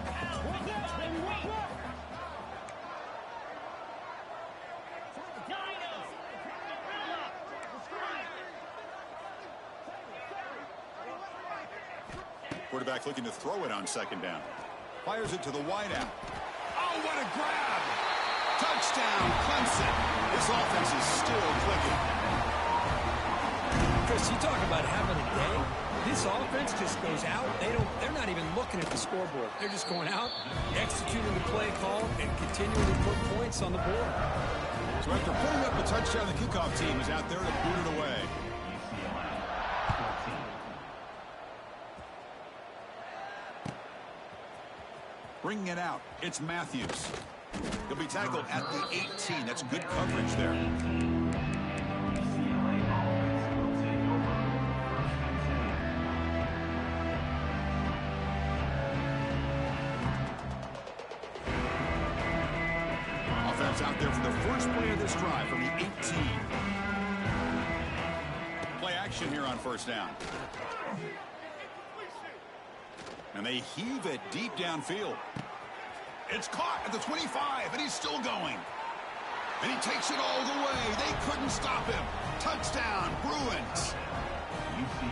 [SPEAKER 3] Quarterback looking to throw it on second down. Fires it to the wideout. Oh, what a grab! Touchdown, Clemson. This offense is still clicking.
[SPEAKER 2] Chris, you talk about having a day. This offense just goes out. They're not even looking at the scoreboard. They're just going out, executing the play call, and continuing to put points on the board.
[SPEAKER 3] So after putting up a touchdown, the kickoff team is out there to boot it away. Bringing it out, it's Matthews. He'll be tackled at the 18. That's good coverage there. Offense out there for the first play of this drive from the 18. Play action here on first down. And they heave it deep downfield. It's caught at the 25, and he's still going. And he takes it all the way. They couldn't stop him. Touchdown, Bruins.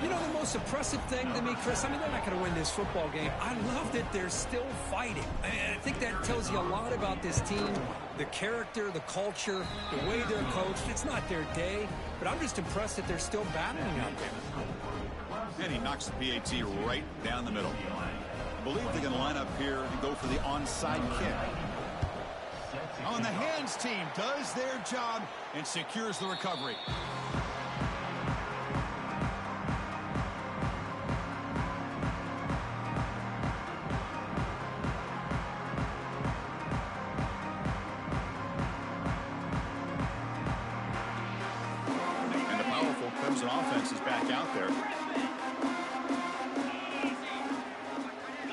[SPEAKER 2] You know, the most impressive thing to me, Chris, I mean, they're not going to win this football game. I love that they're still fighting. I think that tells you a lot about this team, the character, the culture, the way they're coached. It's not their day, but I'm just impressed that they're still battling out there.
[SPEAKER 1] And he knocks the PAT right down the middle. I believe they're going to line up here and go for the onside kick.
[SPEAKER 3] On the hands team does their job and secures the recovery.
[SPEAKER 1] And the powerful Clemson offense is back out there.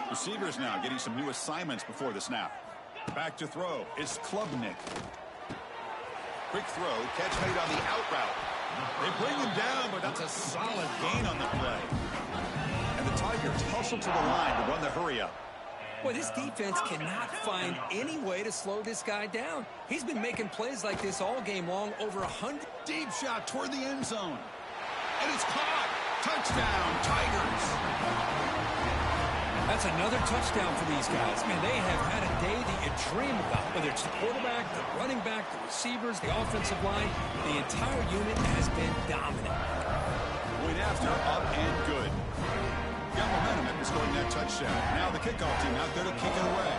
[SPEAKER 1] Receivers now getting some new assignments before the snap. Back to throw. It's Klubnik. Quick throw. Catch made on the out route. They bring him down, but that's a solid gain on the play. And the Tigers hustle to the line to run the hurry up.
[SPEAKER 2] Boy, this defense cannot find any way to slow this guy down. He's been making plays like this all game long, over 100.
[SPEAKER 3] Deep shot toward the end zone. And it's caught. Touchdown, Tigers.
[SPEAKER 2] That's another touchdown for these guys. Man, they have had a day that you dream about. Whether it's the quarterback, the running back, the receivers, the offensive line, the entire unit has been dominant.
[SPEAKER 1] Point after, up and good. Got momentum after scoring that touchdown. Now the kickoff team out there to kick it away.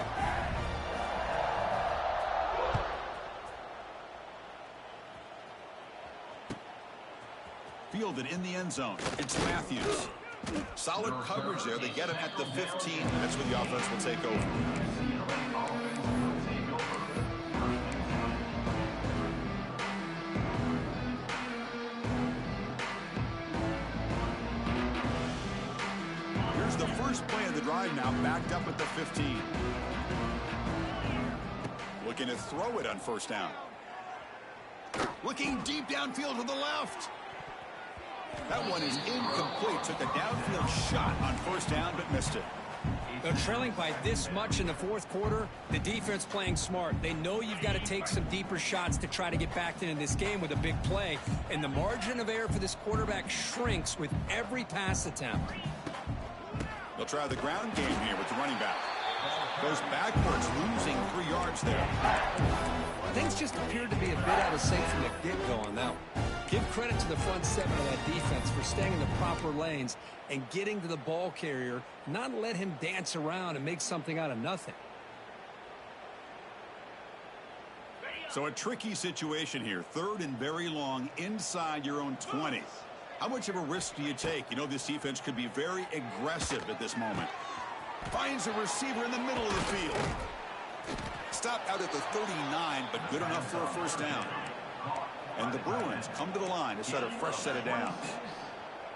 [SPEAKER 1] Fielded in the end zone. It's Matthews. Solid coverage there. They get him at the 15. That's where the offense will take over. Here's the first play of the drive now, backed up at the 15. Looking to throw it on first down.
[SPEAKER 3] Looking deep downfield to the left.
[SPEAKER 1] That one is incomplete. Took a downfield shot on first down, but missed it.
[SPEAKER 2] They're trailing by this much in the fourth quarter. The defense playing smart. They know you've got to take some deeper shots to try to get back into this game with a big play. And the margin of error for this quarterback shrinks with every pass attempt.
[SPEAKER 1] They'll try the ground game here with the running back. Goes backwards, losing 3 yards there.
[SPEAKER 2] Things just appeared to be a bit out of sync from the get-go on that one. Give credit to the front seven of that defense for staying in the proper lanes and getting to the ball carrier, not let him dance around and make something out of nothing.
[SPEAKER 1] So a tricky situation here. 3rd and very long inside your own 20. How much of a risk do you take? You know this defense could be very aggressive at this moment. Finds a receiver in the middle of the field. Stopped out at the 39, but good enough for a first down. And the Bruins come to the line to set a fresh set of downs.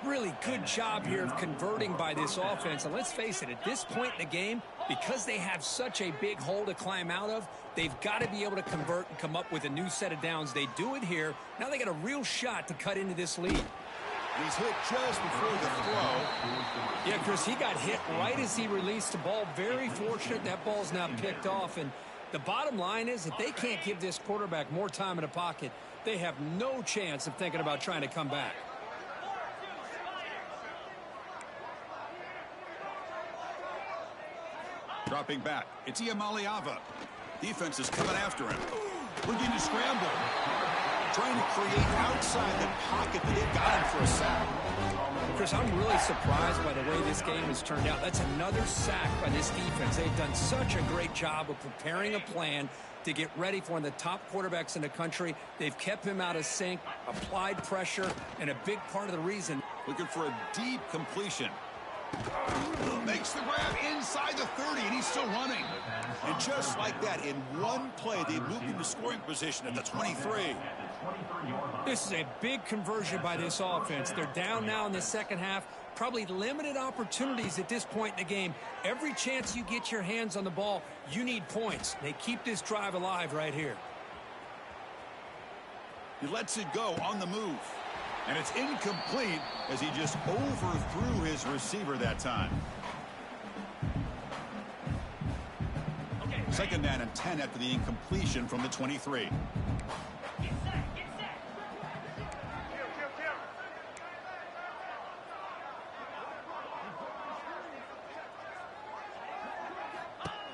[SPEAKER 2] Really good job here of converting by this offense. And let's face it, at this point in the game, because they have such a big hole to climb out of, they've got to be able to convert and come up with a new set of downs. They do it here. Now they got a real shot to cut into this lead.
[SPEAKER 3] He's hit just before the throw.
[SPEAKER 2] Yeah, Chris, he got hit right as he released the ball. Very fortunate that ball's now picked off. And the bottom line is that they can't give this quarterback more time in the pocket. They have no chance of thinking about trying to come back.
[SPEAKER 1] Dropping back. It's Iamaleava. Defense is coming after him. Looking to scramble. Trying to create outside the pocket, but they've got him for a sack.
[SPEAKER 2] Chris, I'm really surprised by the way this game has turned out. That's another sack by this defense. They've done such a great job of preparing a plan to get ready for one of the top quarterbacks in the country. They've kept him out of sync, applied pressure, and a big part of the reason.
[SPEAKER 1] Looking for a deep completion.
[SPEAKER 3] Makes the grab inside the 30, and he's still running.
[SPEAKER 1] And just like that, in one play, they moved into scoring position at the 23.
[SPEAKER 2] This is a big conversion by this offense. They're down now in the second half. Probably limited opportunities at this point in the game. Every chance you get your hands on the ball, you need points. They keep this drive alive right here.
[SPEAKER 1] He lets it go on the move. And it's incomplete as he just overthrew his receiver that time. Second down and 10 after the incompletion from the 23.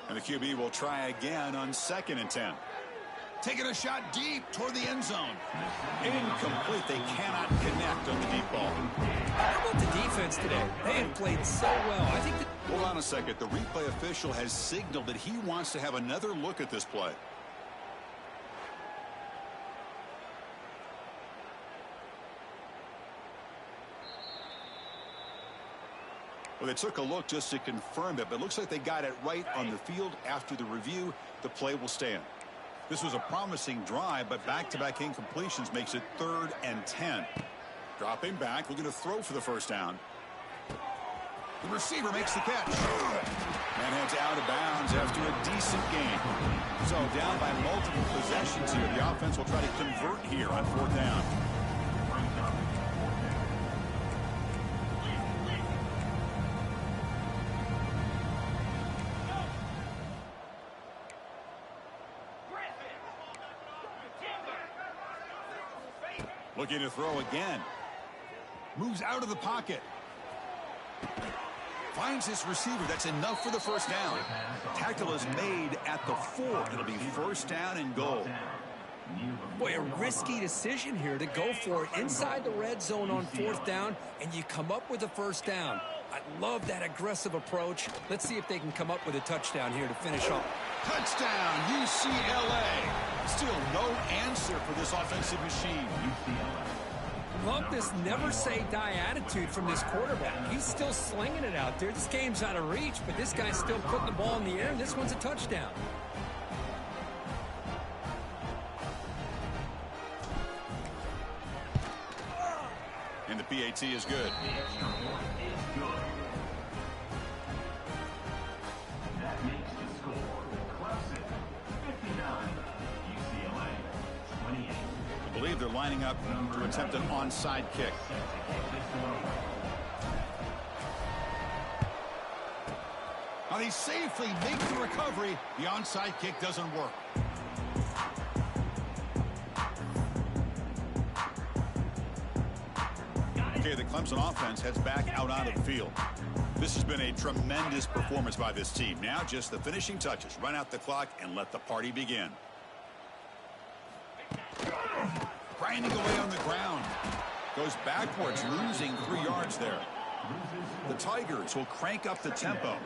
[SPEAKER 3] And the QB will try again on 2nd and 10. Taking a shot deep toward the end zone. Incomplete. They cannot connect on the deep ball.
[SPEAKER 2] How about the defense today? They have played so well. I think that...
[SPEAKER 3] Hold on a second. The replay official has signaled that he wants to have another look at this play. Well, they took a look just to confirm it, but it looks like they got it right on the field. After the review, the play will stand. This was a promising drive, but back-to-back incompletions makes it 3rd and 10. Dropping back, looking to throw for the first down. The receiver makes the catch. And heads out of bounds after a decent gain. So down by multiple possessions here. The offense will try to convert here on 4th down. Looking to throw again. Moves out of the pocket. Finds his receiver. That's enough for the first down. Tackle is made at the 4. It'll be 1st down and goal.
[SPEAKER 2] Boy, a risky decision here to go for it inside the red zone on 4th down, and you come up with a 1st down. I love that aggressive approach. Let's see if they can come up with a touchdown here to finish off.
[SPEAKER 3] Touchdown, UCLA. Still no answer for this offensive machine.
[SPEAKER 2] Love this never say die attitude from this quarterback. He's still slinging it out there. This game's out of reach, but this guy's still putting the ball in the air, and this one's a touchdown.
[SPEAKER 3] And the PAT is good.
[SPEAKER 4] That makes the score Clemson 59, UCLA 28.
[SPEAKER 3] I believe they're lining up to attempt an onside kick. Now they safely make the recovery. The onside kick doesn't work. Okay, the Clemson offense heads back out onto the field. This has been a tremendous performance by this team. Now just the finishing touches. Run out the clock and let the party begin. Grinding away on the ground. Goes backwards, losing 3 yards there. The Tigers will crank up the tempo.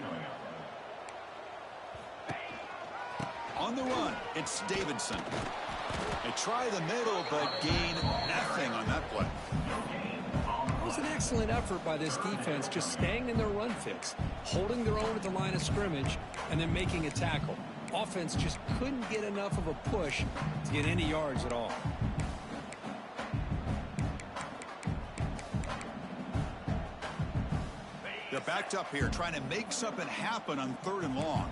[SPEAKER 3] On the run, it's Davidson. They try the middle, but gain nothing on that play.
[SPEAKER 2] It was an excellent effort by this defense, just staying in their run fix, holding their own at the line of scrimmage, and then making a tackle. Offense just couldn't get enough of a push to get any yards at all.
[SPEAKER 3] They're backed up here, trying to make something happen on 3rd and long.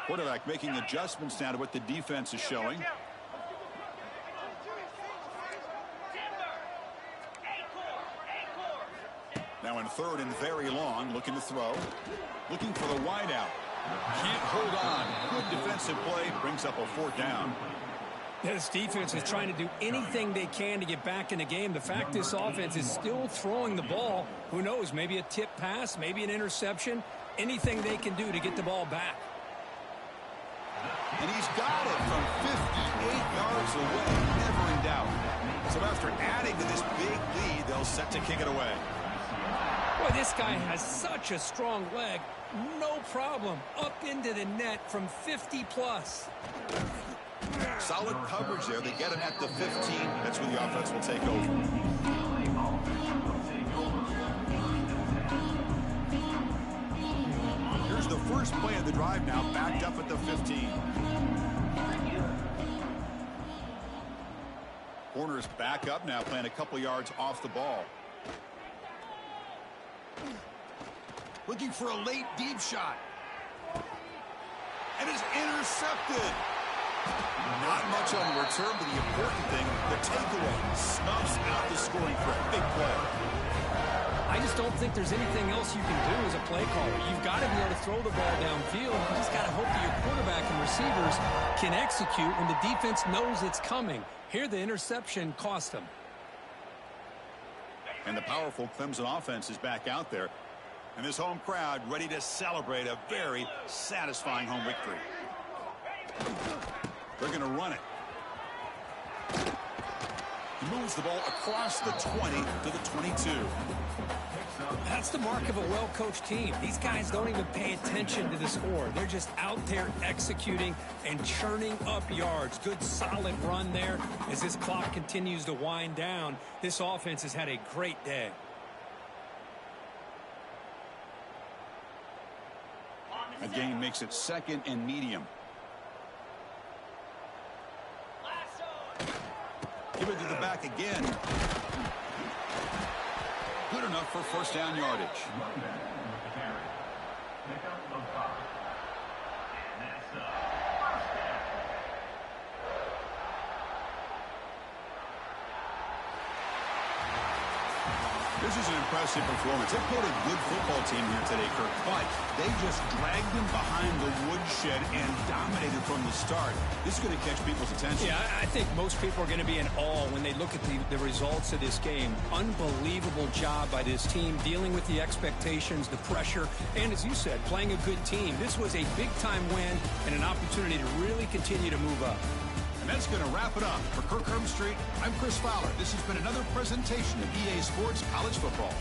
[SPEAKER 3] Quarterback making adjustments now to what the defense is showing. Now in 3rd and very long, looking to throw. Looking for the wideout. Can't hold on. Good defensive play. Brings up a 4th down.
[SPEAKER 2] This defense is trying to do anything they can to get back in the game. The fact this offense is still throwing the ball, who knows, maybe a tip pass, maybe an interception, anything they can do to get the ball back.
[SPEAKER 3] And he's got it from 58 yards away, never in doubt. So after adding to this big lead, they'll set to kick it away.
[SPEAKER 2] Boy, this guy has such a strong leg. No problem. Up into the net from 50 plus.
[SPEAKER 3] Solid coverage there. They get him at the 15. That's where the offense will take over. Here's the first play of the drive now, backed up at the 15. Corners back up now, playing a couple yards off the ball. Looking for a late deep shot. And is intercepted. Not much on the return, but the important thing, the takeaway, snuffs out the scoring threat. Big play.
[SPEAKER 2] I just don't think there's anything else you can do as a play caller. You've got to be able to throw the ball downfield. You just got to hope that your quarterback and receivers can execute when the defense knows it's coming. Here, the interception cost them.
[SPEAKER 3] And the powerful Clemson offense is back out there. And this home crowd ready to celebrate a very satisfying home victory. They're going to run it. He moves the ball across the 20 to the 22.
[SPEAKER 2] That's the mark of a well-coached team. These guys don't even pay attention to the score. They're just out there executing and churning up yards. Good, solid run there. As this clock continues to wind down, this offense has had a great day.
[SPEAKER 3] That gain makes it 2nd and medium. Give it to the back again. Good enough for first down yardage. This is an impressive performance. They played a good football team here today, Kirk, but they just dragged them behind the woodshed and dominated from the start. This is going to catch people's attention.
[SPEAKER 2] Yeah, I think most people are going to be in awe when they look at the results of this game. Unbelievable job by this team, dealing with the expectations, the pressure, and as you said, playing a good team. This was a big-time win and an opportunity to really continue to move up.
[SPEAKER 3] And that's going to wrap it up. For Kirk Herbstreit, I'm Chris Fowler. This has been another presentation of EA Sports College Football.